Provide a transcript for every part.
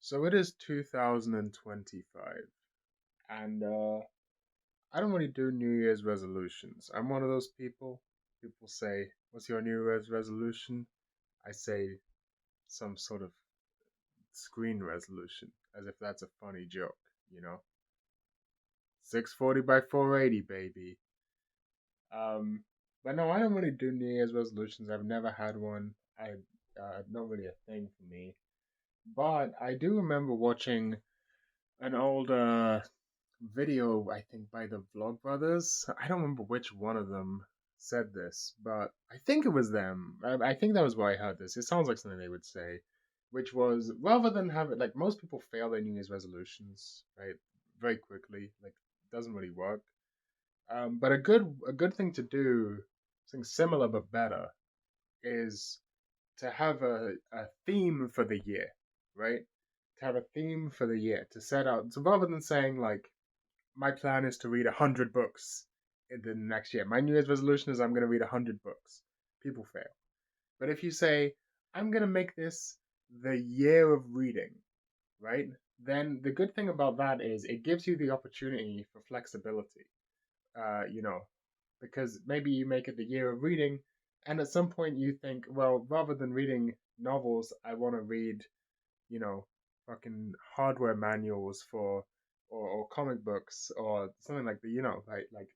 So it is 2025, and I don't really do New Year's resolutions. I'm one of those people. People say, "What's your New Year's resolution?" I say some sort of screen resolution, as if that's a funny joke, you know? 640 by 480, baby. Um, but no, I don't really do New Year's resolutions. I've never had one. Not really a thing for me. But I do remember watching an old video, I think, by the Vlog Brothers. I don't remember which one of them said this, but I think it was them. I think that was where I heard this. It sounds like something they would say, which was rather than have it like most people fail their New Year's resolutions, right? Very quickly, like doesn't really work. But a good thing to do, something similar but better, is to have a theme for the year, right? To have a theme for the year to set out. So rather than saying like my plan is to read 100 books in the next year. My New Year's resolution is I'm going to read 100 books. People fail. But if you say, I'm going to make this the year of reading, right? Then the good thing about that is it gives you the opportunity for flexibility, uh, you know, because maybe you make it the year of reading, and at some point you think, well, rather than reading novels, I want to read you know, fucking hardware manuals for or comic books or something like that, like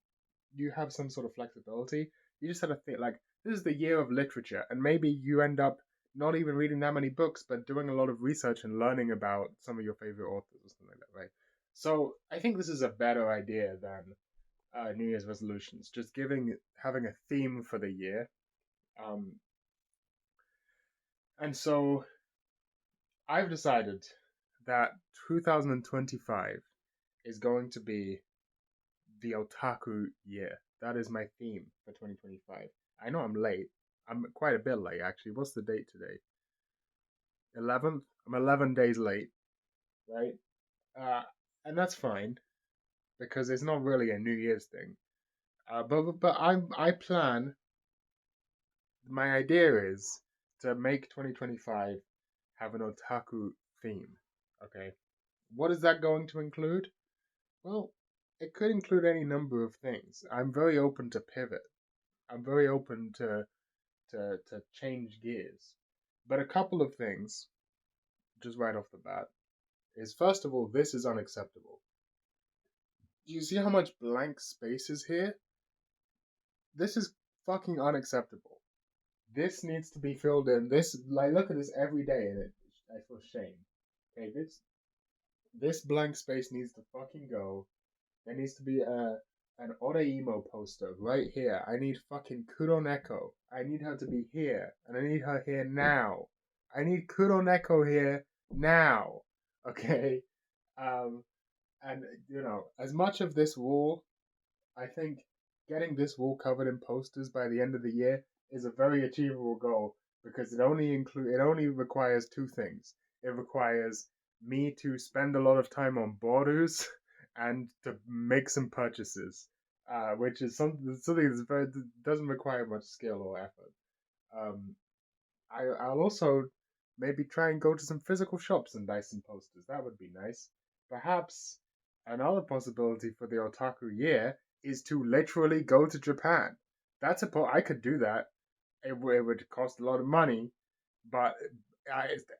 you have some sort of flexibility. You just have to think like this is the year of literature, and maybe you end up not even reading that many books, but doing a lot of research and learning about some of your favorite authors or something like that, right? So I think this is a better idea than New Year's resolutions. Just having a theme for the year, um, and so I've decided that 2025 is going to be the otaku year. That is my theme for 2025. I know I'm late. I'm quite a bit late, actually. What's the date today? 11th? I'm 11 days late, right? Uh, and that's fine because it's not really a New Year's thing. But I plan. My idea is to make 2025 have an otaku theme. Okay, what is that going to include? Well, it could include any number of things. I'm very open to pivot. I'm very open to change gears. But a couple of things, just right off the bat, is first of all, this is unacceptable. Do you see how much blank space is here? This is fucking unacceptable. This needs to be filled in. This, like, look at this every day, and I feel shame. Okay, this blank space needs to fucking go. There needs to be an Oreimo poster right here. I need fucking Kuroneko. I need her to be here, and I need her here now. I need Kuroneko here now. Okay. Um, and as much of this wall, I think getting this wall covered in posters by the end of the year is a very achievable goal because it only requires two things. It requires me to spend a lot of time on borders and to make some purchases, which is something that doesn't require much skill or effort. Um, I'll also maybe try and go to some physical shops and buy some posters. That would be nice. Perhaps another possibility for the otaku year is to literally go to Japan. I could do that. It would cost a lot of money, but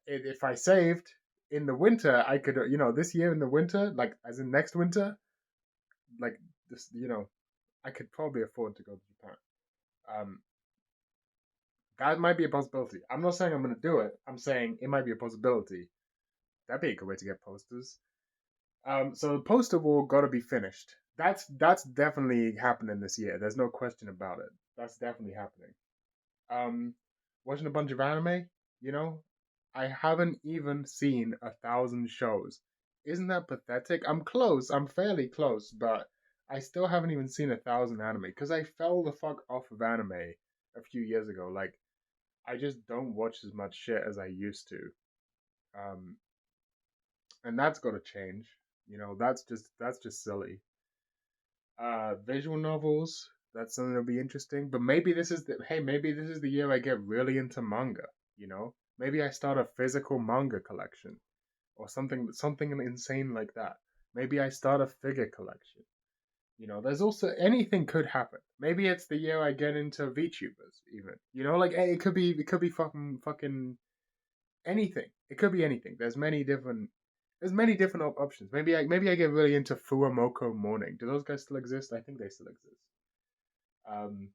if I saved in the winter, I could, this year in the winter, like as in next winter, like this, I could probably afford to go to Japan. Um, that might be a possibility. I'm not saying I'm going to do it. I'm saying it might be a possibility. That'd be a good way to get posters. So the poster wall got to be finished. That's definitely happening this year. There's no question about it. That's definitely happening. Um, Watching a bunch of anime. You know, I haven't even seen 1,000 shows. Isn't that pathetic? I'm close. I'm fairly close, but I still haven't even seen 1,000 anime because I fell the fuck off of anime a few years ago. Like I just don't watch as much shit as I used to. Um, and that's got to change. That's just silly. Visual novels. That's something that'll be interesting. But maybe this is the year I get really into manga. Maybe I start a physical manga collection. or something insane like that. Maybe I start a figure collection. There's also anything could happen. Maybe it's the year I get into VTubers, even. Like it could be fucking anything. It could be anything. There's many different options. Maybe I get really into Fuamoko Morning. Do those guys still exist? I think they still exist. Um,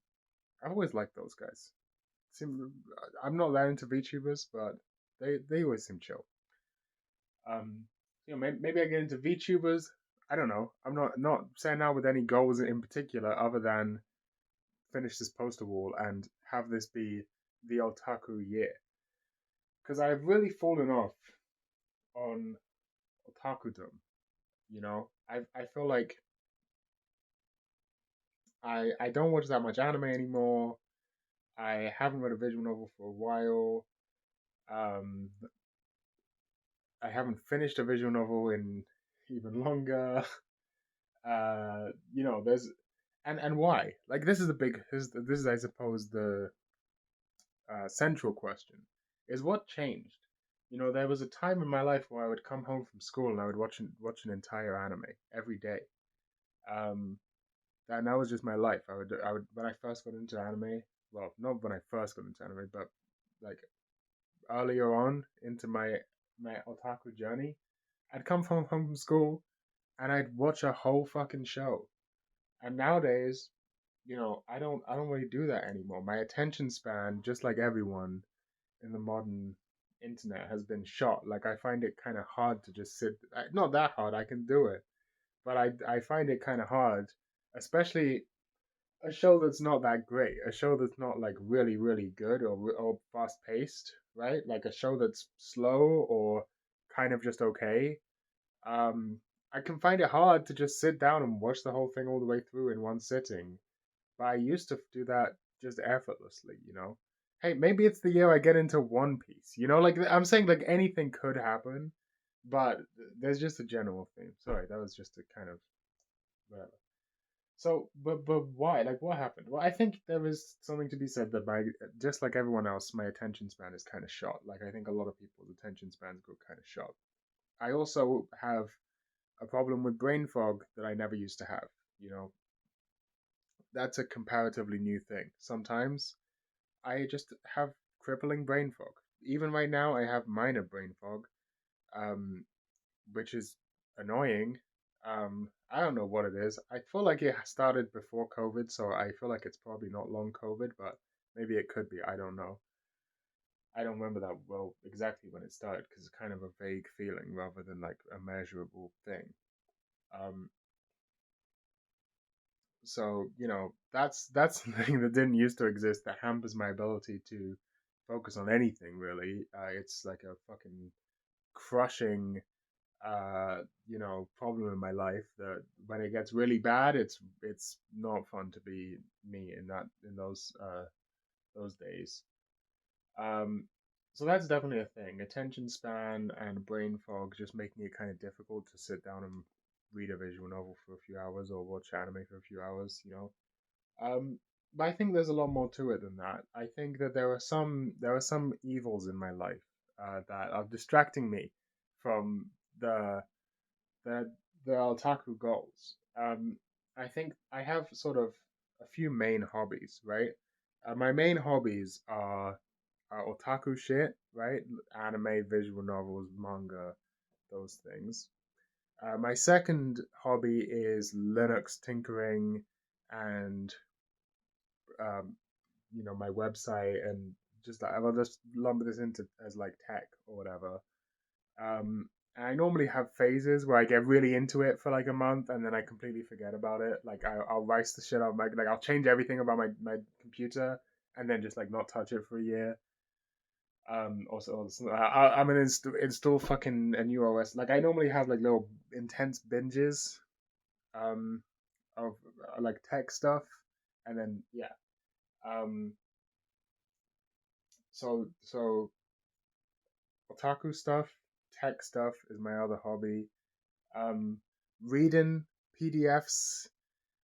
I've always liked those guys. Seem I'm not that into VTubers, but they always seem chill. Um, maybe I get into VTubers. I don't know. I'm not saying out with any goals in particular, other than finish this poster wall and have this be the otaku year. Because I've really fallen off on otakudom. I feel like I don't watch that much anime anymore. I haven't read a visual novel for a while. Um, I haven't finished a visual novel in even longer. There's and why? Like this is I suppose the central question is what changed. There was a time in my life where I would come home from school and I would watch an entire anime every day. Um, and that was just my life. I would when I first got into anime. Well, not when I first got into anime, but like earlier on into my otaku journey. I'd come home from school and I'd watch a whole fucking show. And nowadays, I don't really do that anymore. My attention span, just like everyone in the modern internet, has been shot. Like I find it kind of hard to just sit. Not that hard. I can do it, but I find it kind of hard, especially a show that's not that great, a show that's not like really really good or fast paced, right? Like a show that's slow or kind of just okay. Um, I can find it hard to just sit down and watch the whole thing all the way through in one sitting. But I used to do that just effortlessly. Hey, maybe it's the year I get into One Piece. Like I'm saying, like anything could happen, but there's just a general theme. Sorry, that was just a kind of whatever. So, but why? Like, what happened? Well, I think there is something to be said that just like everyone else, my attention span is kind of short. Like, I think a lot of people's attention spans go kind of short. I also have a problem with brain fog that I never used to have. You know, that's a comparatively new thing. Sometimes I just have crippling brain fog. Even right now, I have minor brain fog, um, which is annoying. I don't know what it is. I feel like it started before COVID, so I feel like it's probably not long COVID, but maybe it could be. I don't know. I don't remember that well exactly when it started because it's kind of a vague feeling rather than like a measurable thing. Um, so that's something that didn't used to exist that hampers my ability to focus on anything really. It's like a fucking crushing problem in my life that when it gets really bad, it's not fun to be me in those days. Um, so that's definitely a thing. Attention span and brain fog just making it kind of difficult to sit down and read a visual novel for a few hours or watch anime for a few hours. Um, but I think there's a lot more to it than that. I think that there are some evils in my life that are distracting me from the the the otaku goals. I think I have sort of a few main hobbies, right? My main hobbies are otaku shit, right? Anime, visual novels, manga, those things. My second hobby is Linux tinkering and um, my website and just I'll just lump this into as like tech or whatever. And I normally have phases where I get really into it for like a month and then I completely forget about it. Like I'll rise the shit out like I'll change everything about my computer and then just like not touch it for a year. Also, I'm gonna install fucking a new OS. Like I normally have like little intense binges um of like tech stuff, and then yeah. Um, so otaku stuff, tech stuff is my other hobby. Um, Reading PDFs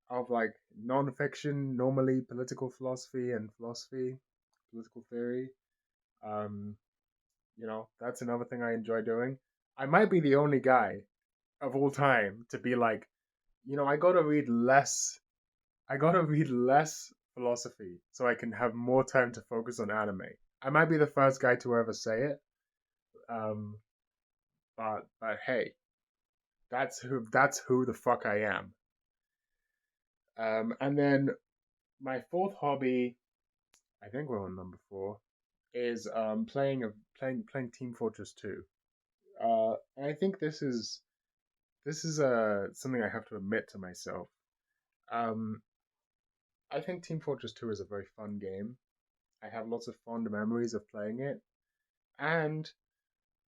of like non-fiction, normally political philosophy and political theory. Um, that's another thing I enjoy doing. I might be the only guy of all time to be like, I gotta read less. I gotta read less philosophy so I can have more time to focus on anime. I might be the first guy to ever say it, um, but hey, that's who the fuck I am. And then my fourth hobby, I think we're on number four, is playing Team Fortress 2. And I think this is something I have to admit to myself. Um, I think Team Fortress 2 is a very fun game. I have lots of fond memories of playing it, and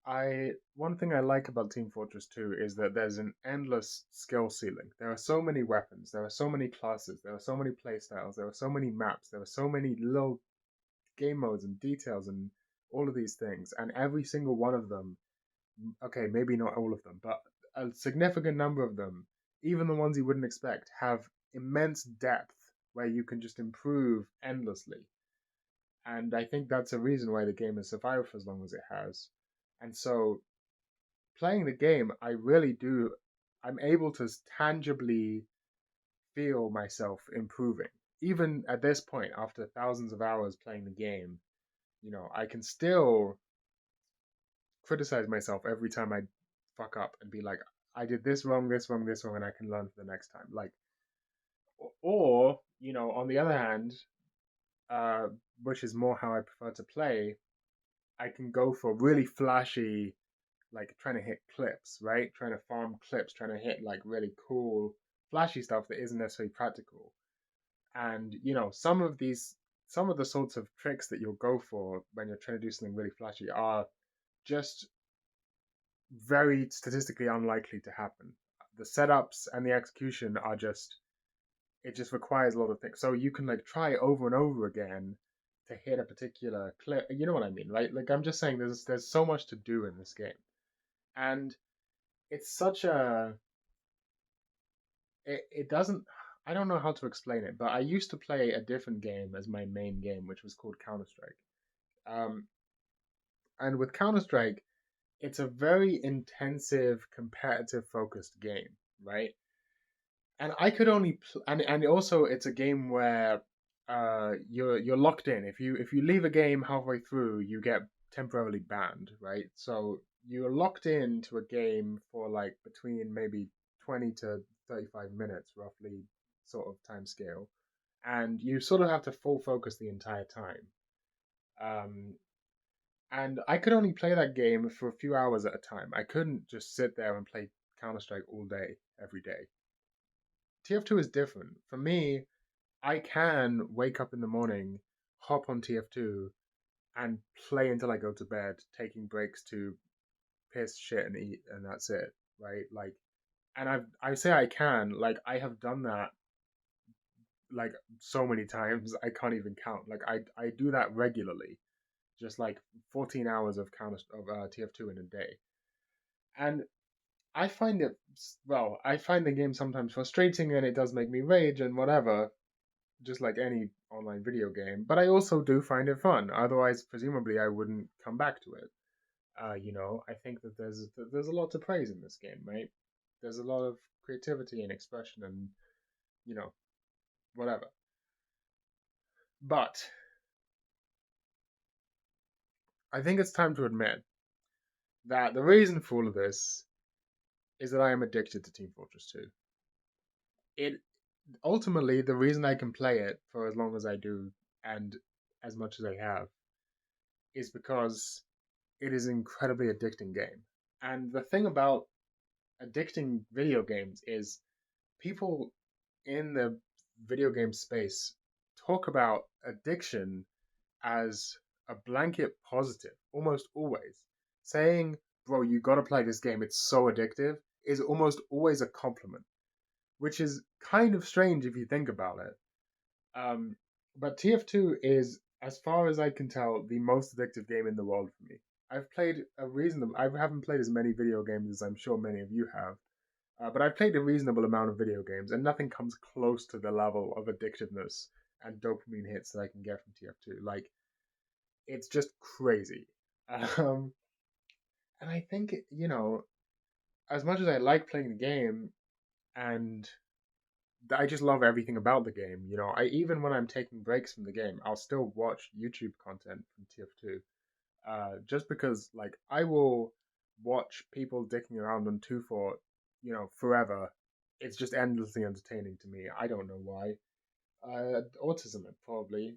I one thing I like about Team Fortress 2 is that there's an endless skill ceiling. There are so many weapons, there are so many classes, there are so many playstyles, there are so many maps, there are so many little game modes and details and all of these things, and every single one of them, okay, maybe not all of them, but a significant number of them, even the ones you wouldn't expect, have immense depth where you can just improve endlessly. And I think that's a reason why the game has survived for as long as it has. And so playing the game, I really do, I'm able to tangibly feel myself improving. Even at this point, after thousands of hours playing the game, I can still criticize myself every time I fuck up and be like, I did this wrong, this wrong, this wrong, and I can learn for the next time. Like, or, on the other hand, uh, which is more how I prefer to play, I can go for really flashy, like trying to hit clips, right? Trying to farm clips, trying to hit like really cool, flashy stuff that isn't necessarily practical. And, some of the sorts of tricks that you'll go for when you're trying to do something really flashy are just very statistically unlikely to happen. The setups and the execution are it just requires a lot of things. So you can like try over and over again to hit a particular clip. You know what I mean, right? Like I'm just saying there's so much to do in this game. And it's such a it doesn't I don't know how to explain it, but I used to play a different game as my main game, which was called Counter Strike. Um, and with Counter Strike, it's a very intensive, competitive focused game, right? And I could only and also it's a game where you're locked in. If you leave a game halfway through, you get temporarily banned, right? So you're locked into a game for like between maybe 20 to 35 minutes, roughly sort of time scale, and you sort of have to full focus the entire time. Um, and I could only play that game for a few hours at a time. I couldn't just sit there and play Counter Strike all day, every day. TF2 is different. For me, I can wake up in the morning, hop on TF2, and play until I go to bed, taking breaks to piss, shit, and eat, and that's it, right? Like, and I say I can, like, I have done that like so many times I can't even count. Like, I do that regularly, just like 14 hours of TF2 in a day, and I find the game sometimes frustrating, and it does make me rage and whatever, just like any online video game. But I also do find it fun. Otherwise, presumably, I wouldn't come back to it. I think that there's a lot to praise in this game, right? There's a lot of creativity and expression, and you know whatever. But I think it's time to admit that the reason for all of this is that I am addicted to Team Fortress 2. It ultimately the reason I can play it for as long as I do and as much as I have is because it is an incredibly addicting game. And the thing about addicting video games is people in the video game space talk about addiction as a blanket positive, almost always. Saying, bro, you gotta play this game, it's so addictive, is almost always a compliment, which is kind of strange if you think about it. Um, but TF2 is, as far as I can tell, the most addictive game in the world for me. I've played a reasonable. I haven't played as many video games as I'm sure many of you have, but I've played a reasonable amount of video games, and nothing comes close to the level of addictiveness and dopamine hits that I can get from TF2. Like, it's just crazy. Um, And I think, as much as I like playing the game, and I just love everything about the game. I even when I'm taking breaks from the game, I'll still watch YouTube content from TF2. Just because, like, I will watch people dicking around on two for, forever. It's just endlessly entertaining to me. I don't know why. Autism, probably.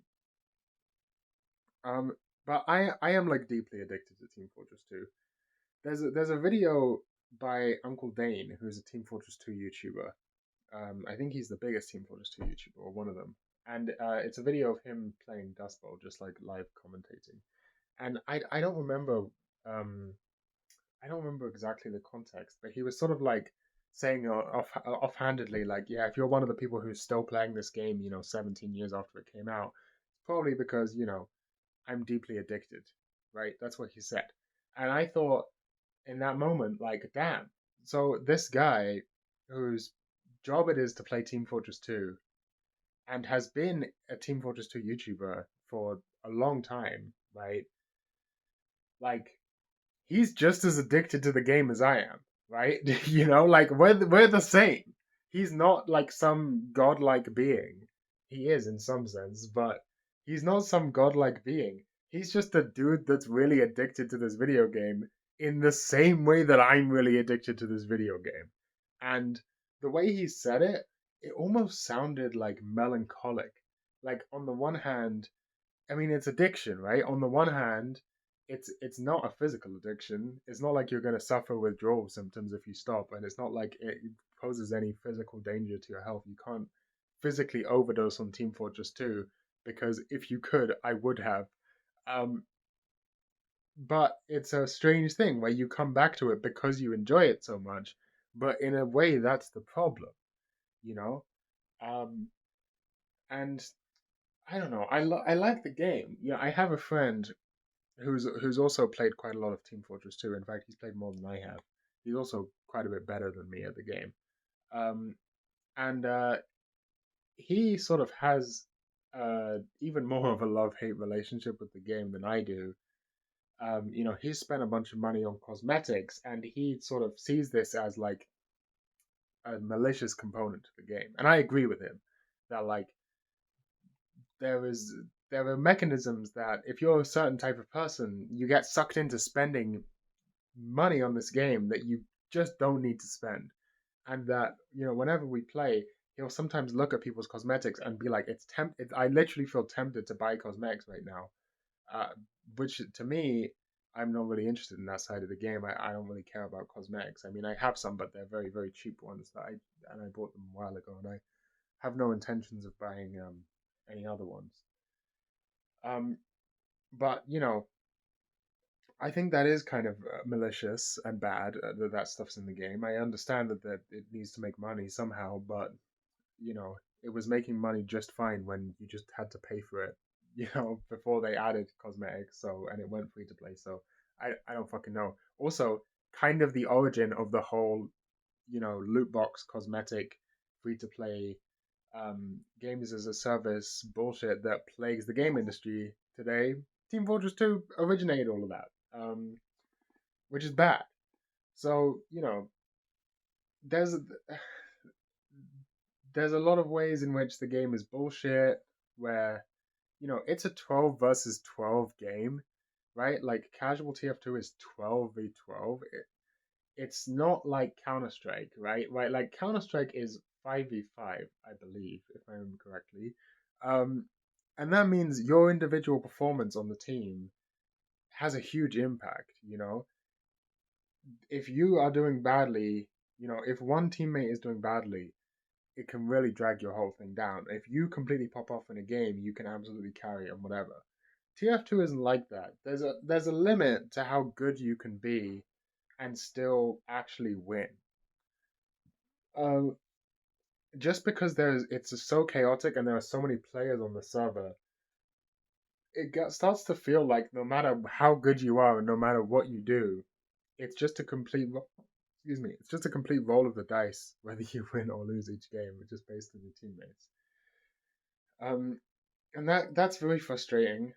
Um, but I am like deeply addicted to Team Fortress 2. There's a video by Uncle Dane, who's a Team Fortress 2 YouTuber. I think he's the biggest Team Fortress 2 YouTuber, or one of them. And it's a video of him playing Dust Bowl, just like live commentating. And I don't remember um I don't remember exactly the context, but he was sort of like saying offhandedly, like, yeah, if you're one of the people who's still playing this game, 17 years after it came out, it's probably because I'm deeply addicted, right? That's what he said. And I thought in that moment, like, damn. So this guy whose job it is to play Team Fortress 2 and has been a Team Fortress 2 YouTuber for a long time, right? Like, he's just as addicted to the game as I am, right? Like, we're the same. He's not like some godlike being. He is in some sense, but he's not some godlike being. He's just a dude that's really addicted to this video game in the same way that I'm really addicted to this video game. And the way he said it, it almost sounded like melancholic. Like, on the one hand, I mean, it's addiction, right? On the one hand, it's not a physical addiction. It's not like you're going to suffer withdrawal symptoms if you stop, and it's not like it poses any physical danger to your health. You can't physically overdose on Team Fortress 2 because if you could, I would have. Um, but it's a strange thing where you come back to it because you enjoy it so much. But in a way, that's the problem, you know. Um, and I don't know. I like the game. Yeah, I have a friend who's also played quite a lot of Team Fortress 2. In fact, he's played more than I have. He's also quite a bit better than me at the game. Um, and he sort of has even more of a love-hate relationship with the game than I do. He's spent a bunch of money on cosmetics, and he sort of sees this as like a malicious component to the game. And I agree with him that like there is there are mechanisms that if you're a certain type of person, you get sucked into spending money on this game that you just don't need to spend. And that, whenever we play, he'll sometimes look at people's cosmetics and be like, I literally feel tempted to buy cosmetics right now. Which to me, I'm not really interested in that side of the game. I don't really care about cosmetics. I mean, I have some, but they're very, very cheap ones and I bought them a while ago, and I have no intentions of buying any other ones. Um, but I think that is kind of malicious and bad that stuff's in the game. I understand that it needs to make money somehow, but it was making money just fine when you just had to pay for it, before they added cosmetics. So and it went free to play. So I don't fucking know. Also, kind of the origin of the whole loot box cosmetic free to play games as a service bullshit that plagues the game industry today. Team Fortress 2 originated all of that, which is bad. So there's there's a lot of ways in which the game is bullshit. Where it's a 12 versus 12 game, right? Like casual TF2 is 12v12. It's not like Counter Strike, right? Right, like Counter Strike is 5v5, I believe, if I remember correctly. Um, and that means your individual performance on the team has a huge impact. If you are doing badly, if one teammate is doing badly, it can really drag your whole thing down. If you completely pop off in a game, you can absolutely carry it and whatever. TF2 isn't like that. There's a limit to how good you can be and still actually win. Um, just because it's so chaotic and there are so many players on the server, starts to feel like no matter how good you are and no matter what you do, it's just a complete excuse me, it's just a complete roll of the dice whether you win or lose each game, which is based on your teammates. And that's really frustrating.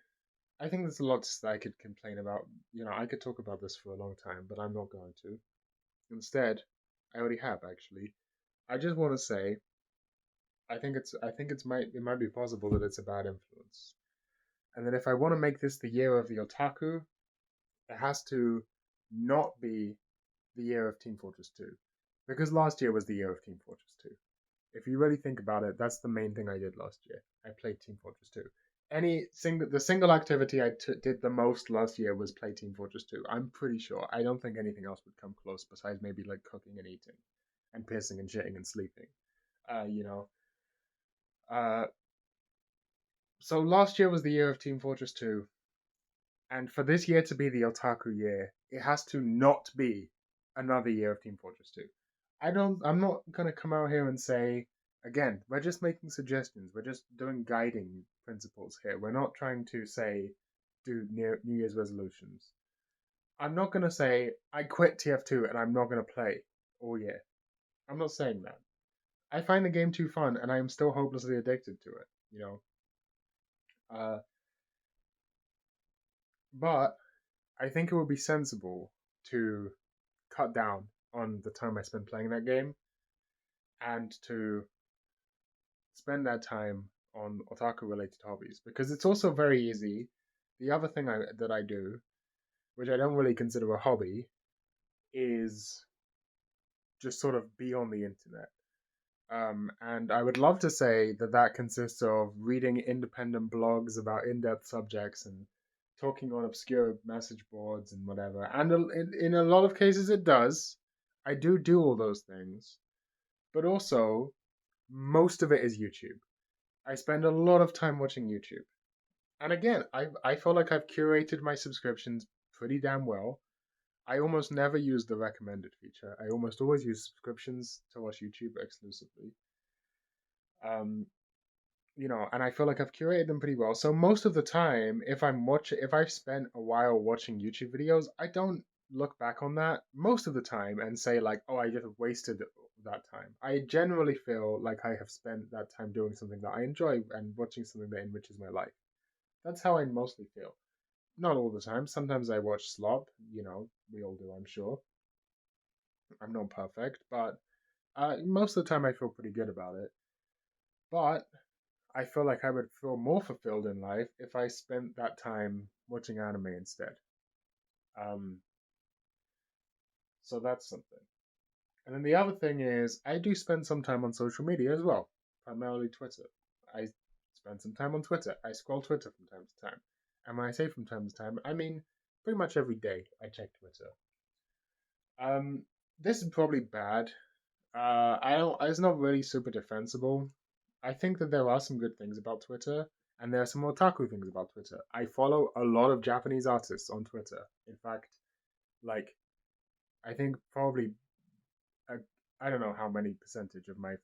I think there's lots that I could complain about. I could talk about this for a long time, but I'm not going to. Instead, I already have actually. I just want to say I think it might be possible that it's a bad influence. And that if I want to make this the year of the otaku, it has to not be the year of Team Fortress 2. Because last year was the year of Team Fortress 2. If you really think about it, that's the main thing I did last year. I played Team Fortress 2. The single activity did the most last year was play Team Fortress 2. I'm pretty sure. I don't think anything else would come close besides maybe like cooking and eating and pissing and shitting and sleeping. Uh, you know. Uh, so last year was the year of Team Fortress 2, and for this year to be the otaku year, it has to not be another year of Team Fortress 2. I'm not gonna come out here and say again, we're just making suggestions. We're just doing guiding principles here. We're not trying to say do New Year's resolutions. I'm not gonna say I quit TF2 and I'm not gonna play all year. I'm not saying that. I find the game too fun and I am still hopelessly addicted to it, you know. Uh, but I think it would be sensible to cut down on the time I spend playing that game and to spend that time on otaku related hobbies because it's also very easy. The other thing that I do, which I don't really consider a hobby, is just sort of be on the internet. And I would love to say that that consists of reading independent blogs about in-depth subjects and talking on obscure message boards and whatever. And in a lot of cases, it does. I do all those things, but also most of it is YouTube. I spend a lot of time watching YouTube. And again, I feel like I've curated my subscriptions pretty damn well. I almost never use the recommended feature. I almost always use subscriptions to watch YouTube exclusively. Um, and I feel like I've curated them pretty well. So most of the time, if I've spent a while watching YouTube videos, I don't look back on that most of the time and say like, oh, I just wasted that time. I generally feel like I have spent that time doing something that I enjoy and watching something that enriches my life. That's how I mostly feel. Not all the time. Sometimes I watch slop. We all do, I'm sure. I'm not perfect, but most of the time I feel pretty good about it. But I feel like I would feel more fulfilled in life if I spent that time watching anime instead. Um, so that's something. And then the other thing is, I do spend some time on social media as well, primarily Twitter. I spend some time on Twitter. I scroll Twitter from time to time. And when I say from time to time, I mean pretty much every day I check Twitter. Um, this is probably bad. I don't. It's not really super defensible. I think that there are some good things about Twitter, and there are some otaku things about Twitter. I follow a lot of Japanese artists on Twitter. In fact, like I think probably I, I don't know how many percentage of my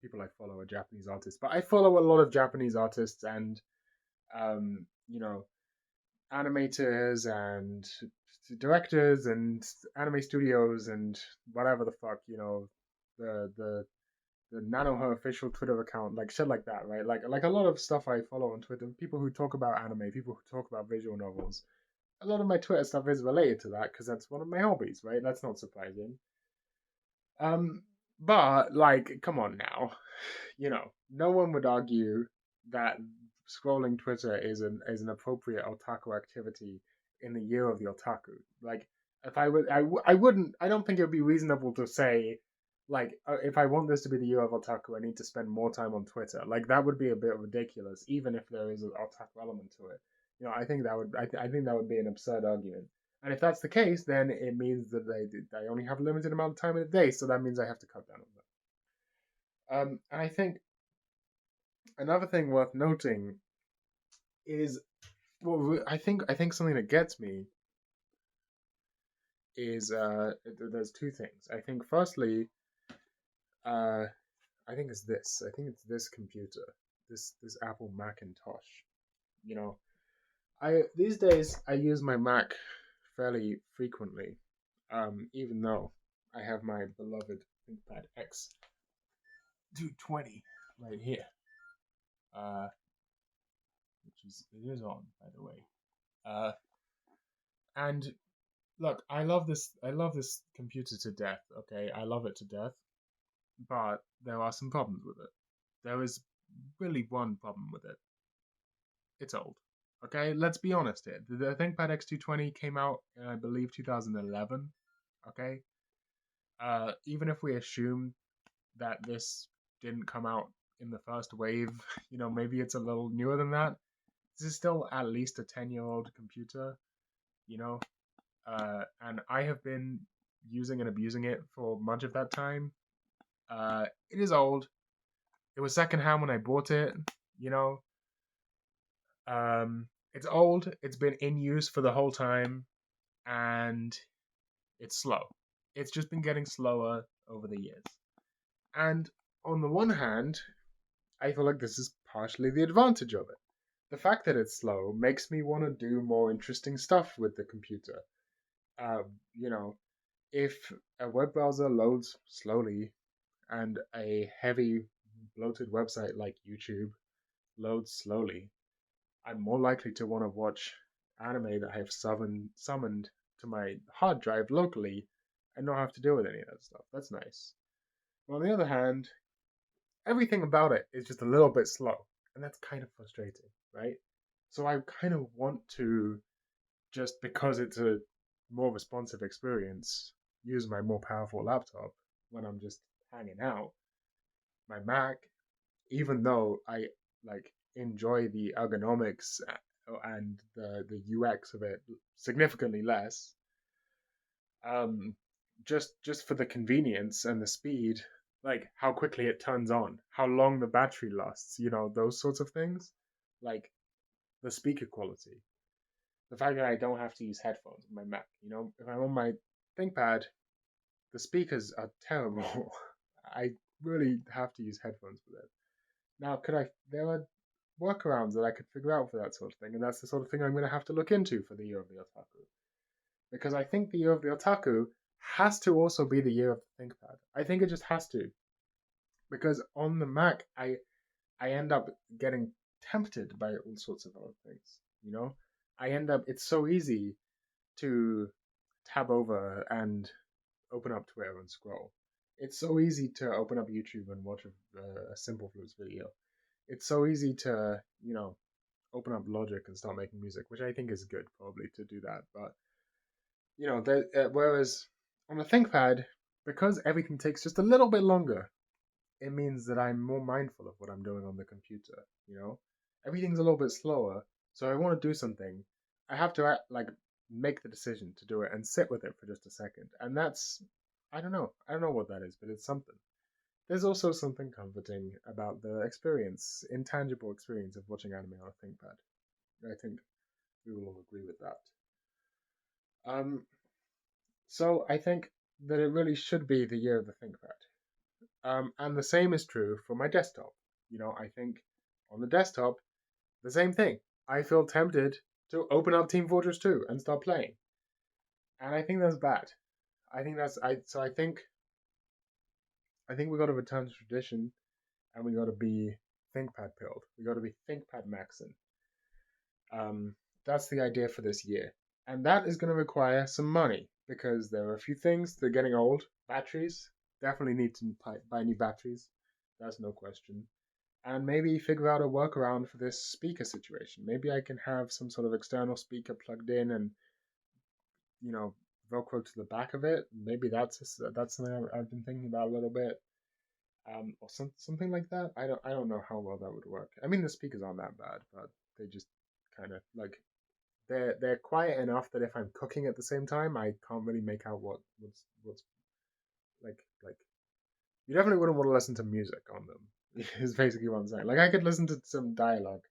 people I follow are Japanese artists, but I follow a lot of Japanese artists and um, you know animators and directors and anime studios and whatever the fuck the Nanoher official Twitter account, like shit like that, right? Like a lot of stuff I follow on Twitter, people who talk about anime, people who talk about visual novels. A lot of my Twitter stuff is related to that because that's one of my hobbies, right? That's not surprising. Um, but like, come on now, no one would argue that scrolling Twitter is an appropriate otaku activity in the year of the otaku. Like, if I wouldn't. I don't think it would be reasonable to say, like, if I want this to be the year of otaku, I need to spend more time on Twitter. Like, that would be a bit ridiculous, even if there is an otaku element to it. I think that would. I think that would be an absurd argument. And if that's the case, then it means that they only have a limited amount of time in a day, so that means I have to cut down on that. And I think another thing worth noting is, well, I think something that gets me is there's two things. I think firstly, uh, I think it's this. I think it's this computer, this Apple Macintosh. You know, I these days I use my Mac fairly frequently, even though I have my beloved ThinkPad X220 right here, uh, which is it is on by the way. Uh, and look, I love this. I love this computer to death. Okay, I love it to death. But there are some problems with it. There is really one problem with it. It's old. Okay, let's be honest here. The ThinkPad X220 came out in, I believe, 2011. Okay, even if we assume that this didn't come out in the first wave, maybe it's a little newer than that. This is still at least a 10-year-old computer, you know, and I have been using and abusing it for much of that time. It is old. It was secondhand when I bought it, you know. It's old. It's been in use for the whole time, and it's slow. It's just been getting slower over the years. And on the one hand, I feel like this is partially the advantage of it. The fact that it's slow makes me want to do more interesting stuff with the computer. Uh, you know, if a web browser loads slowly and a heavy, bloated website like YouTube loads slowly, I'm more likely to want to watch anime that I have summoned to my hard drive locally and not have to deal with any of that stuff. That's nice. But on the other hand, everything about it is just a little bit slow, and that's kind of frustrating, right? So I kind of want to, just because it's a more responsive experience, use my more powerful laptop when I'm just hanging out. My Mac, even though I like enjoy the ergonomics and the UX of it significantly less, um, just for the convenience and the speed, like how quickly it turns on, how long the battery lasts, those sorts of things, like the speaker quality, the fact that I don't have to use headphones on my Mac. If I'm on my ThinkPad, the speakers are terrible. I really have to use headphones for that. Now, there are workarounds that I could figure out for that sort of thing, and that's the sort of thing I'm going to have to look into for the year of the otaku. Because I think the year of the otaku has to also be the year of the ThinkPad. I think it just has to. Because on the Mac, I end up getting tempted by all sorts of other things. It's so easy to tab over and open up Twitter and scroll. It's so easy to open up YouTube and watch a Simple Flutes video. It's so easy to, open up Logic and start making music, which I think is good probably to do that. But, whereas on the ThinkPad, because everything takes just a little bit longer, it means that I'm more mindful of what I'm doing on the computer, Everything's a little bit slower, so I want to do something. I have to make the decision to do it and sit with it for just a second. And that's, I don't know. I don't know what that is, but it's something. There's also something comforting about the experience, intangible experience of watching anime on a ThinkPad. I think we will all agree with that. So I think that it really should be the year of the ThinkPad. And the same is true for my desktop. I think on the desktop, the same thing. I feel tempted to open up Team Fortress 2 and start playing. And I think that's bad. I think we got to return to tradition, and we got to be ThinkPad pilled. We got to be ThinkPad maxing. That's the idea for this year, and that is going to require some money because there are a few things that are getting old. Batteries, definitely need to buy new batteries. That's no question. And maybe figure out a workaround for this speaker situation. Maybe I can have some sort of external speaker plugged in and, Velcro to the back of it. Maybe that's something I've been thinking about a little bit. Or something like that. I don't know how well that would work. I mean, the speakers aren't that bad, but they just kind of like they're quiet enough that if I'm cooking at the same time, I can't really make out what's like. You definitely wouldn't want to listen to music on them. Is basically what I'm saying. Like I could listen to some dialogue,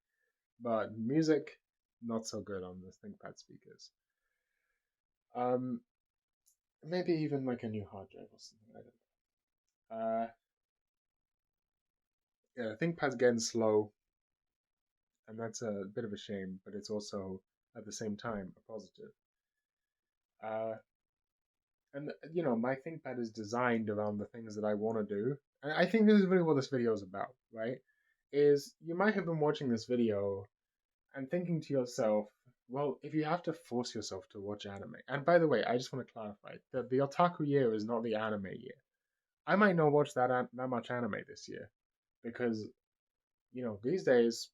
but music not so good on the ThinkPad speakers. Maybe even like a new hard drive or something. I don't know. Yeah, ThinkPad's getting slow, and that's a bit of a shame, but it's also at the same time a positive. Uh, and my ThinkPad is designed around the things that I want to do, and I think this is really what this video is about, right? Is you might have been watching this video and thinking to yourself, Well, if you have to force yourself to watch anime, and by the way, I just want to clarify that the otaku year is not the anime year. I might not watch that much anime this year because these days,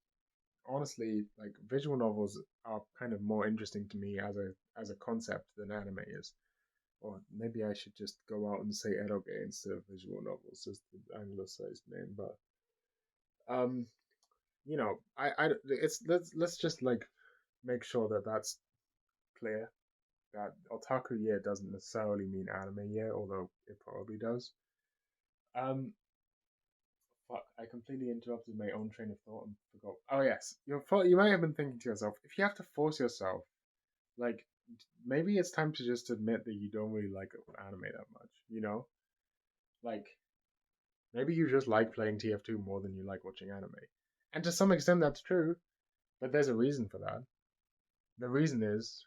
honestly, like visual novels are kind of more interesting to me as a concept than anime is. Or maybe I should just go out and say eroge instead of visual novels as the anglicized name. But um, it's let's just like make sure that that's clear. That otaku year doesn't necessarily mean anime year, although it probably does. Um, fuck, I completely interrupted my own train of thought and forgot. Oh yes, you might have been thinking to yourself, if you have to force yourself, like maybe it's time to just admit that you don't really like anime that much. Like maybe you just like playing TF2 more than you like watching anime. And to some extent that's true, but there's a reason for that. The reason is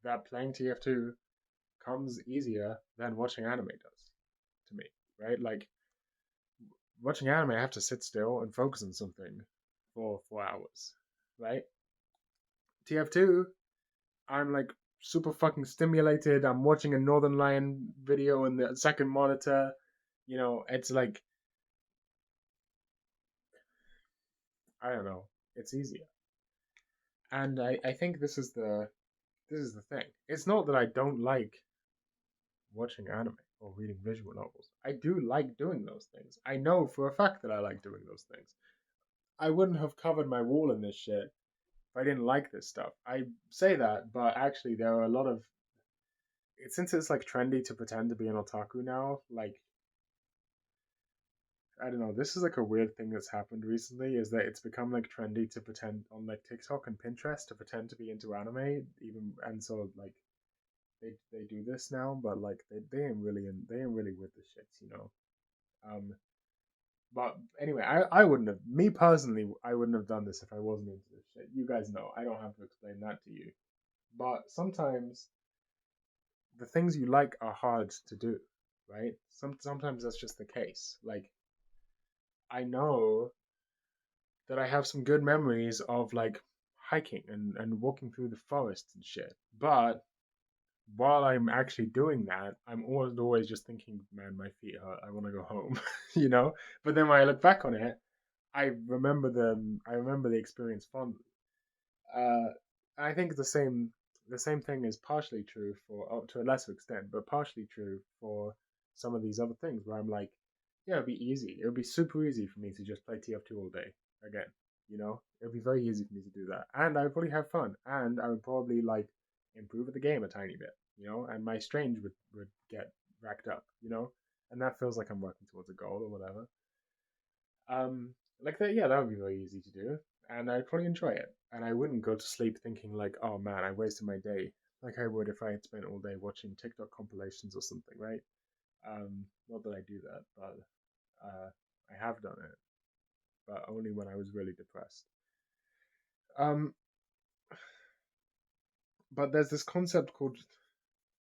that playing TF2 comes easier than watching anime does to me, right? Like watching anime, I have to sit still and focus on something for 4 hours, right? TF2, I'm like super fucking stimulated. I'm watching a Northern Lion video in the second monitor. It's like, I don't know, it's easier. And I think this is the thing. It's not that I don't like watching anime or reading visual novels. I do like doing those things. I know for a fact that I like doing those things. I wouldn't have covered my wall in this shit if I didn't like this stuff. I say that, but actually there are a lot of since it's like trendy to pretend to be an otaku now, like I don't know, this is like a weird thing that's happened recently is that it's become like trendy to pretend on like TikTok and Pinterest to pretend to be into anime, even and so like they do this now, but like they ain't really with the shits. Um, but anyway, I wouldn't have me personally I wouldn't have done this if I wasn't into this shit. You guys know I don't have to explain that to you. But sometimes the things you like are hard to do, right? Sometimes that's just the case. Like I know that I have some good memories of like hiking and walking through the forest and shit, but while I'm actually doing that, I'm always just thinking, man, my feet hurt. I want to go home, you know. But then when I look back on it, I remember the experience fondly. Uh, I think the same thing is partially true for to a lesser extent, but partially true for some of these other things where I'm like, yeah, it'd be easy. It would be super easy for me to just play TF2 all day again. It'd be very easy for me to do that, and I would probably have fun, and I would probably like improve at the game a tiny bit, and my strange would get racked up, and that feels like I'm working towards a goal or whatever. Like that, yeah, that would be very easy to do, and I'd probably enjoy it. And I wouldn't go to sleep thinking like, oh man, I wasted my day, like I would if I had spent all day watching TikTok compilations or something, right? Not that I do that, but I have done it, but only when I was really depressed. Um, but there's this concept called,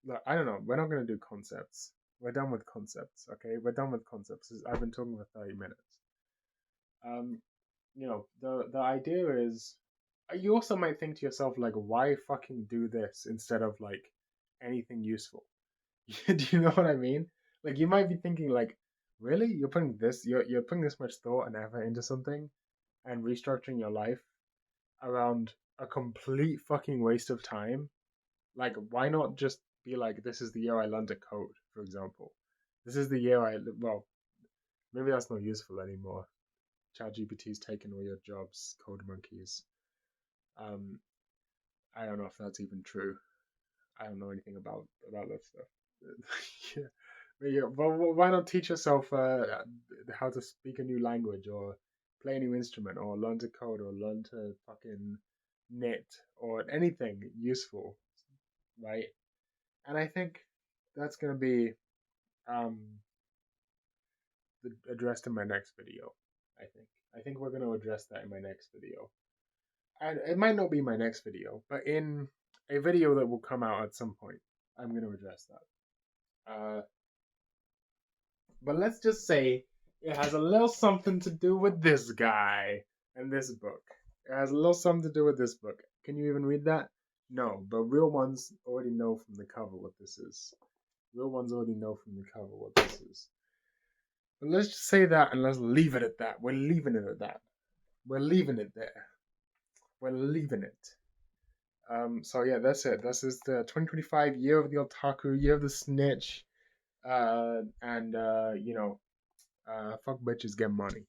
like, I don't know. We're not gonna do concepts. We're done with concepts, okay? We're done with concepts. I've been talking for 30 minutes. Um, the idea is you also might think to yourself like why fucking do this instead of like anything useful. Do you know what I mean? Like you might be thinking like really you're putting this much thought and effort into something and restructuring your life around a complete fucking waste of time. Like why not just be like this is the year I learned to code, for example. This is the year well, maybe that's not useful anymore. ChatGPT's taken all your jobs, code monkeys. Um, I don't know if that's even true. I don't know anything about that stuff. Yeah. But yeah, well, why not teach yourself how to speak a new language or play a new instrument or learn to code or learn to fucking knit or anything useful, right? And I think that's gonna be um, addressed in my next video. I think we're gonna address that in my next video. And it might not be my next video, but in a video that will come out at some point, I'm going to address that. But let's just say it has a little something to do with this guy and this book. It has a little something to do with this book. Can you even read that? No, but real ones already know from the cover what this is. Real ones already know from the cover what this is. But let's just say that and let's leave it at that. We're leaving it at that. We're leaving it there. We're leaving it. So yeah, that's it. This is the 2025 year of the otaku, year of the snitch, and fuck bitches get money.